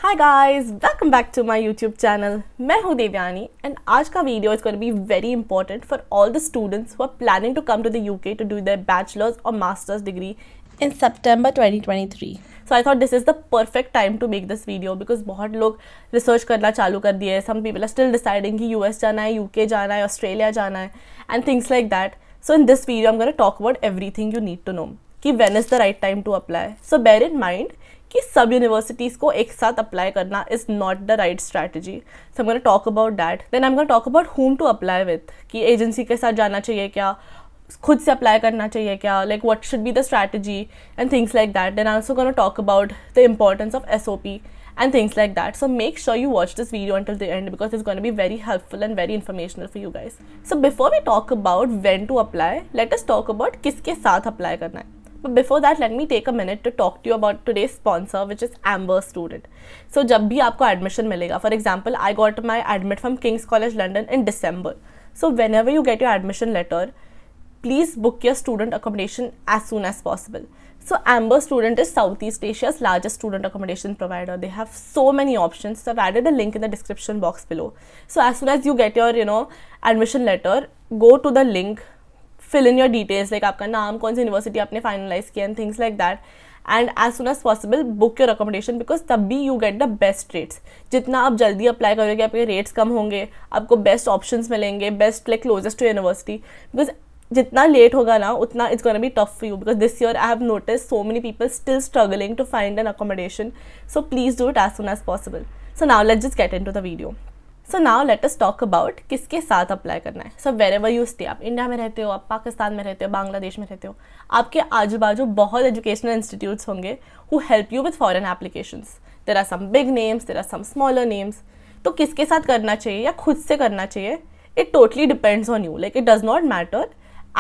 Hi guys, welcome back to my YouTube channel. मैं हूं Devyani and आज का video is going to be very important for all the students who are planning to come to the UK to do their bachelors और masters degree in September 2023। So I thought this is the perfect time to make this video because बहुत लोग research करना चालू कर दिए। Some people are still deciding कि US जाना है, यूके जाना है, ऑस्ट्रेलिया जाना है and things like that. So in this video I am gonna talk about everything you need to know कि when is the right time to apply. So bear in mind कि सब universities को एक साथ apply करना is not the right strategy. So I am gonna talk about that. Then I am gonna talk about whom to apply with, कि agency के साथ जाना चाहिए क्या, खुद से अप्लाई करना चाहिए क्या, like what should be the strategy and things like that. Then I also gonna talk about the importance of SOP and things like that. So make sure you watch this video until the end because it's going to be very helpful and very informational for you guys. So before we talk about when to apply, let us talk about किसके साथ apply करना है. But before that, let me take a minute to talk to you about today's sponsor, which is Amber Student. So जब भी आपको admission मिलेगा, for example, I got my admit from King's College London in December. So whenever you get your admission letter, please book your student accommodation as soon as possible. So Amber Student is Southeast Asia's largest student accommodation provider. They have so many options. So I've added a link in the description box below. So as soon as you get your admission letter, go to the link, fill in your details, like आपका नाम, कौन सी university आपने finalise किया and things like that. And as soon as possible book your accommodation because तभी you get the best rates. जितना आप जल्दी अप्लाई करोगे आपके रेट्स कम होंगे, आपको बेस्ट ऑप्शंस मिलेंगे, best like closest to university. Because जितना लेट होगा ना उतना it's gonna be tough for you because this year I have notice so many people still struggling to find an accommodation. So please do it as soon as possible. So now let's just get into the video. So now let us talk about किसके साथ apply करना है. So wherever you stay, आप India में रहते हो, आप पाकिस्तान में रहते हो, बांग्लादेश में रहते हो, आपके आजू बाजू बहुत एजुकेशनल इंस्टीट्यूट्स होंगे who help you with foreign applications. There are some big names, there are some smaller names. तो किसके साथ करना चाहिए या खुद से करना चाहिए, it totally depends on you. Like it does not matter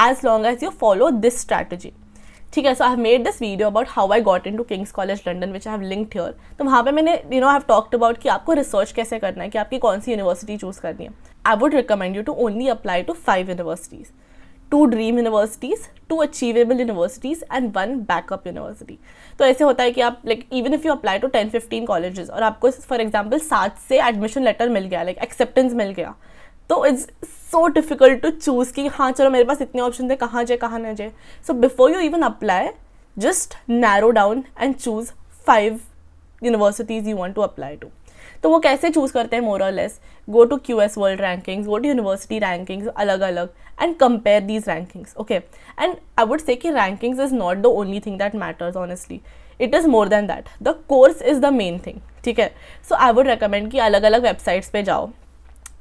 as long as you follow this strategy. ठीक है. So I have made this video about how I got into King's College London which I have linked here. तो वहाँ पे मैंने I have talked about कि आपको research कैसे करना है, कि आपकी कौन सी यूनिवर्सिटी चूज करनी है. I would recommend you to only apply to 5 universities, 2 dream universities, 2 achievable universities and 1 backup university. तो ऐसे होता है कि आप like even if you apply to 10-15 colleges और आपको फॉर एग्जाम्पल 7 से एडमिशन लेटर मिल गया, लाइक एक्सेप्टेंस मिल गया, तो it's so difficult to choose कि हाँ चलो मेरे पास इतने ऑप्शन थे, कहाँ जाए कहाँ ना जाए. So before you even apply, just narrow down and choose 5 universities you want to apply to. तो वो कैसे चूज़ करते हैं, मोर और less go to QS world rankings, go to university rankings अलग अलग and compare these rankings. Okay. And I would say कि rankings is not the only thing that matters honestly. It is more than that. The course is the main thing. ठीक है. So I would recommend कि अलग अलग websites पे जाओ.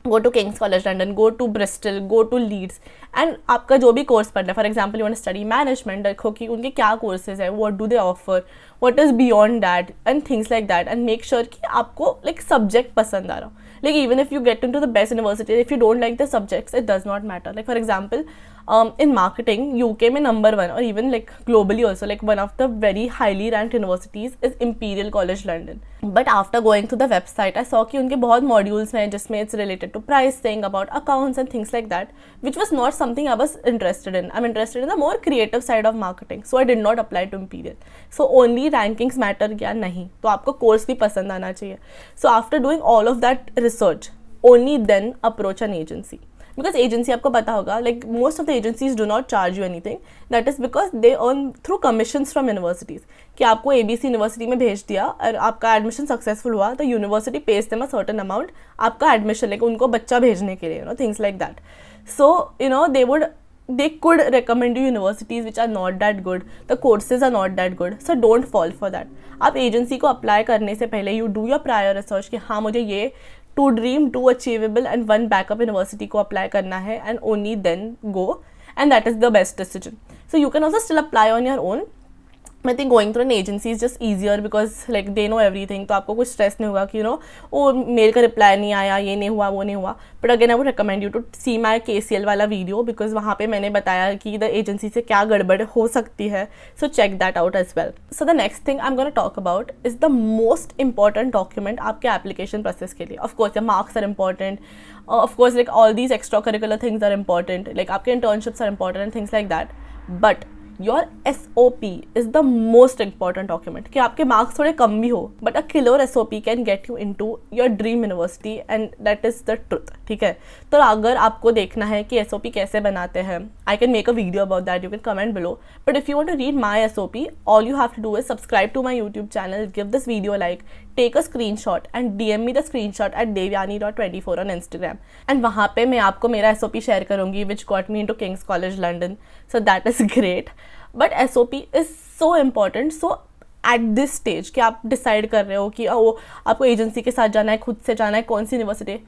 Go to King's College London, go to Bristol, go to Leeds and आपका जो भी कोर्स पढ़ना है. For example you want to study management, देखो कि उनके क्या कोर्सेज है, what do they offer, what is beyond that and things like that. And make sure कि आपको लाइक सब्जेक्ट पसंद आ रहा हो. Like even if you get in to the best university, if you don't like the subjects, it does not matter. Like for example in marketing, UK में number 1 और even like globally also, like one of the very highly ranked universities is Imperial College London. But after going to the website, I saw कि उनके बहुत modules हैं जिसमें it's related to pricing, about accounts and things like that, which was not something I was interested in. I'm interested in the more creative side of marketing, so I did not apply to Imperial. So only rankings matter क्या नहीं, तो आपको course भी पसंद आना चाहिए. So after doing all of that research, only then approach an agency. Because agency आपको पता होगा, like most of the agencies do not charge you anything. That is because they earn through commissions from universities. कि आपको ABC university में भेज दिया और आपका एडमिशन सक्सेसफुल हुआ, तो university page them a certain amount आपका एडमिशन, लाइक उनको बच्चा भेजने के लिए, things like that. So they could recommend you universities which are not that good, the courses are not that good, so don't fall for that. आप agency को apply करने से पहले you do your prior research कि हाँ मुझे ये 2 dream, 2 achievable and 1 backup university को अप्लाई करना है and only then go, and that is the best decision. So you can also still apply on your own. I think going through an agency is just easier because like they know everything. तो आपको कुछ stress नहीं होगा कि ओ mail का reply नहीं आया, ये नहीं हुआ, वो नहीं हुआ. But again I would recommend you to see my KCL वाला वीडियो बिकॉज वहाँ पे मैंने बताया कि द एजेंसी से क्या गड़बड़ हो सकती है. So check that out as well. So the next thing I am gonna talk about is the most important document आपके एप्लीकेशन प्रोसेस के लिए. Of course your marks are important, of course like all these extra curricular things are important, like आपके internships are important and things like that. But your SOP is the most important document. कि आपके मार्क्स थोड़े कम भी हो but a killer SOP can get you into your dream university and that is the truth. ठीक है, तो अगर आपको देखना है कि SOP कैसे बनाते हैं, I can make a video about that, you can comment below. But if you want to read my SOP, all you have to do is subscribe to my YouTube channel, give this video like, take a screenshot and DM me the screenshot at devyani.24 on Instagram. And वहाँ पे मैं आपको मेरा SOP share करूँगी which got me into King's College London. So that is great. But SOP is so important. So at this stage कि आप decide कर रहे हो कि आपको एजेंसी के साथ जाना है, खुद से जाना है, कौन सी university,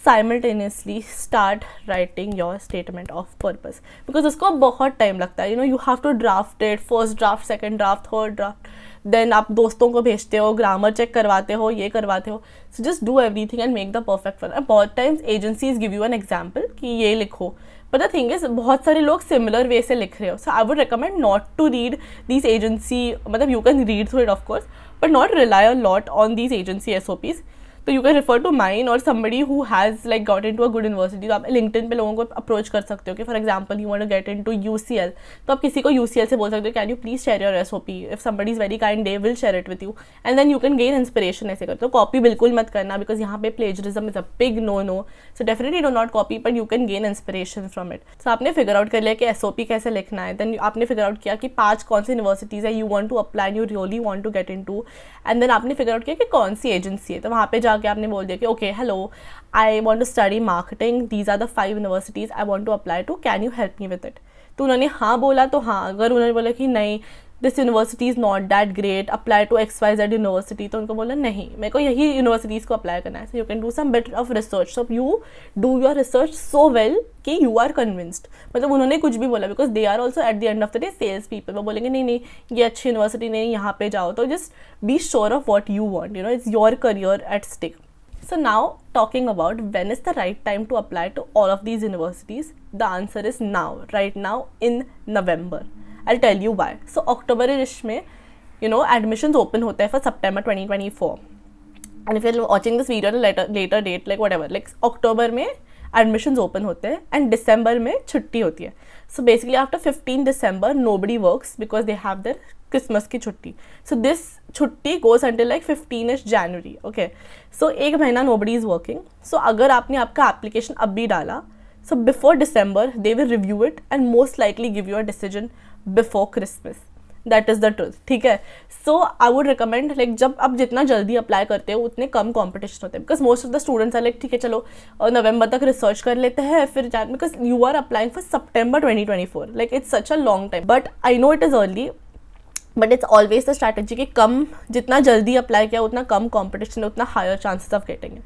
simultaneously start writing your statement of purpose. Because उसको बहुत टाइम लगता है. You have to draft it, first draft, second draft, third draft, then आप दोस्तों को भेजते हो, ग्रामर चेक करवाते हो, ये करवाते हो. So just do everything and make the perfect one. बहुत times agencies give you an example कि ये लिखो, बट द थिंग इज बहुत सारे लोग सिमिलर वे से लिख रहे हो. So I would recommend not to read these agency, मतलब you can read through it of course but not rely a lot on these agency SOPs. तो you can refer to mine और somebody who has like got into a good university. तो आप LinkedIn पे लोगों को approach कर सकते हो कि for example you want to get in to UCL, तो आप किसी को UCL से बोल सकते हो can you please share your SOP. If somebody is very kind they will share it with you and then you can gain inspiration. ऐसे करते हो. कॉपी बिल्कुल मत करना बिकॉज यहाँ पे plagiarism is a big no. So definitely do not copy but you can gain inspiration from it. So आपने figure out कर लिया कि SOP कैसे लिखना है. देन आपने फिगर आउट किया कि 5 कौन सी यूनिवर्सिटीज़ है you want to apply, you really want to get in to. And then आपने फिगर आउट किया कि कौन सी एजेंसी है. तो वहाँ पे जाके आपने बोल दिया कि okay, hello, I want to study marketing. These are the 5 universities I want to apply to. Can you help me with it? तो उन्होंने हाँ बोला तो हाँ. अगर उन्होंने बोला कि नहीं this university is not that great, apply to XYZ university, तो उनको बोला नहीं, मेरे को यही यूनिवर्सिटीज़ को अप्लाई करना है. So you can do some bit of research. So you do your research so well कि यू आर कन्विंस्ड. मतलब उन्होंने कुछ भी बोला because they are also at the end of the day sales people. वो बोलेंगे नहीं नहीं ये अच्छी यूनिवर्सिटी नहीं, यहाँ पे जाओ. तो just be sure of what you want. You know it's your career at stick. So now talking about when is the right time to apply to all of these universities, the answer is now, right now in November. I'll tell you why. So October-ish में you know admissions open होते हैं for September 2024. And if you're watching this video at a later date like whatever, like October में admissions open होते हैं and December में छुट्टी होती है. So basically after 15 December nobody works because they have their Christmas की छुट्टी. So this छुट्टी goes until like 15ish January. Okay. So एक महीना nobody is working. So अगर आपने आपका application अब भी डाला, so before December they will review it and most likely give you a decision before Christmas. That is the truth. ठीक है. So I would recommend like जब आप जितना जल्दी अप्लाई करते हो उतने कम competition होते हैं because most of the students are like ठीक है चलो नवंबर तक रिसर्च कर लेते हैं फिर because you are applying for September 2024. Like it's such a long time. But I know it is early. But it's always the strategy कि कम जितना जल्दी अप्लाई किया उतना कम कॉम्पिटिशन, उतना higher chances of getting it.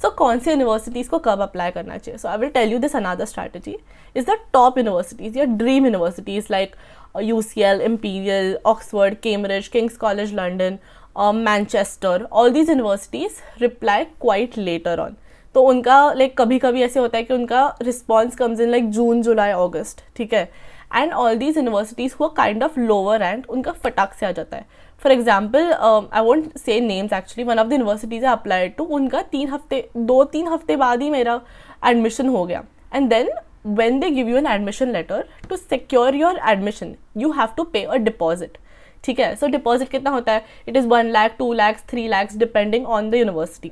So कौन सी यूनिवर्सिटीज़ को कब अप्लाई करना चाहिए. So I will tell you this another strategy is the top universities, your dream universities like UCL, Imperial, Oxford, Cambridge, King's College London, Manchester. All these universities reply quite later on. तो उनका like कभी कभी ऐसे होता है कि उनका response comes in like June, July, August. ठीक है. एंड ऑल दीज यूनिवर्सिटीज़ हुआ काइंड ऑफ लोअर रैंक, उनका फटाक से आ जाता है. For example I won't say names actually, one of the universities I applied to, उनका 2-3 हफ्ते बाद ही मेरा एडमिशन हो गया. And then when they give you an admission letter, to secure your admission you have to pay a deposit. ठीक है. So deposit कितना होता है? It is 1 lakh, 2 lakhs, 3 lakhs depending on the university.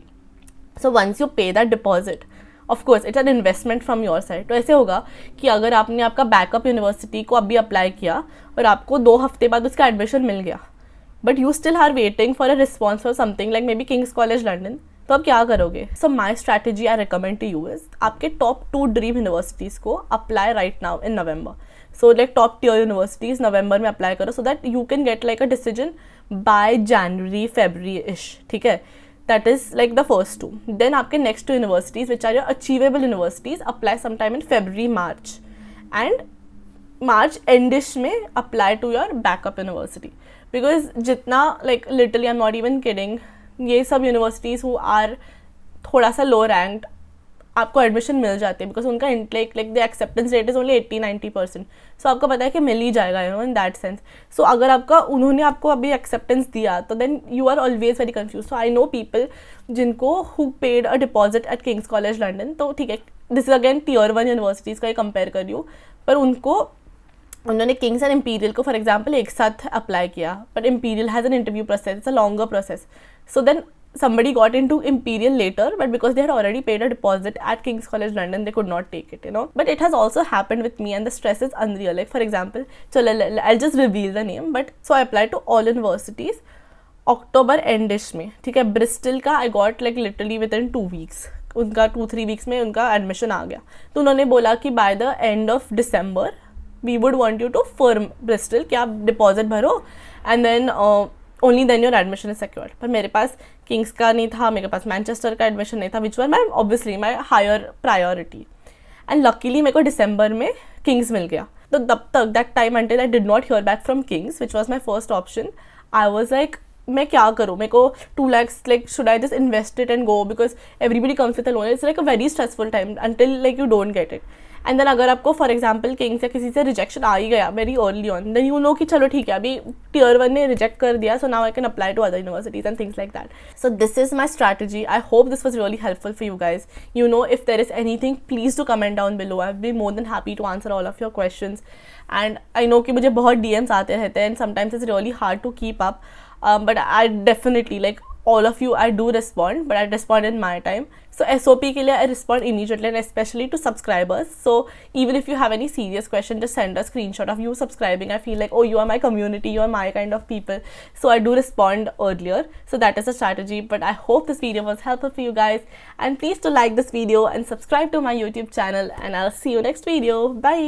So once you pay that deposit, of course it's an investment from your side. तो ऐसे होगा कि अगर आपने आपका बैकअप यूनिवर्सिटी को अभी अप्लाई किया और आपको 2 हफ्ते बाद उसका एडमिशन मिल गया, but you still are waiting for a response for something like maybe King's College London, तो आप क्या करोगे? So my strategy I recommend to you is आपके टॉप 2 ड्रीम यूनिवर्सिटीज़ को apply right now in November. So like top tier universities नवंबर में apply करो so that you can get like a decision by January February ish. ठीक है. That is like the first 2. Then आपके next 2 universities which are your achievable universities apply sometime in February March, and March endish में apply to your backup university. Because जितना like literally I am not even kidding, ये सब universities who are थोड़ा सा लो ranked आपको admission मिल जाते हैं because उनका like the acceptance rate is only 80-90%. So आपको पता है कि मिल ही जाएगा you know in that sense. So अगर आपका उन्होंने आपको अभी एक्सेप्टेंस दिया तो then you are always very confuse. So I know people जिनको who paid a deposit at King's College London. तो ठीक है, this is again tier 1 universities का ही कंपेयर कर रही हूँ, पर उनको उन्होंने किंग्स एंड इम्पीरियल को फॉर एग्जाम्पल एक साथ अप्लाई किया, but Imperial has an interview process, it's a longer process. So then somebody got into Imperial later, but because they had already paid a deposit at King's College London, they could not take it, you know. But it has also happened with me, and the stress is unreal. Like for example, so I'll just reveal the name. But so I applied to all universities October end-ish में, ठीक है. Bristol का I got like literally within 2 weeks. उनका 2-3 weeks में उनका admission आ गया. तो उन्होंने बोला कि by the end of December we would want you to firm Bristol कि आप deposit भरो and then only then your admission is secured. पर मेरे पास किंग्स का नहीं था, मेरे पास मैनचेस्टर का एडमिशन नहीं था, which were my obviously my higher priority. And luckily मेरे को दिसंबर में किंग्स मिल गया. तो तब तक that time until I did not hear back from Kings which was my first option, I was like मैं क्या करूँ, मेरे को 2 lakhs like should I just invest it and go, because everybody comes with a loan. It's like a very stressful time until like you don't get it. And then अगर आपको for example Kings या किसी से rejection आ ही गया very early on, then you know कि चलो ठीक है अभी Tier 1 ने रिजेक्ट कर दिया, so now I can apply to other universities and things like that. So this is my strategy. I hope this was really helpful for you guys. You know if there is anything please to comment down below. I be more than happy to answer all of your question. And I know कि मुझे बहुत DMs आते रहते हैं and sometimes it's really hard to keep up, but I definitely like all of you I do respond, but I respond in my time. So SOP के लिए I respond immediately, and especially to subscribers. So even if you have any serious question, just send a screenshot of you subscribing. I feel like, oh, you are my community, you are my kind of people. So I do respond earlier. So that is a strategy. But I hope this video was helpful for you guys. And please do like this video and subscribe to my YouTube channel. And I'll see you next video. Bye.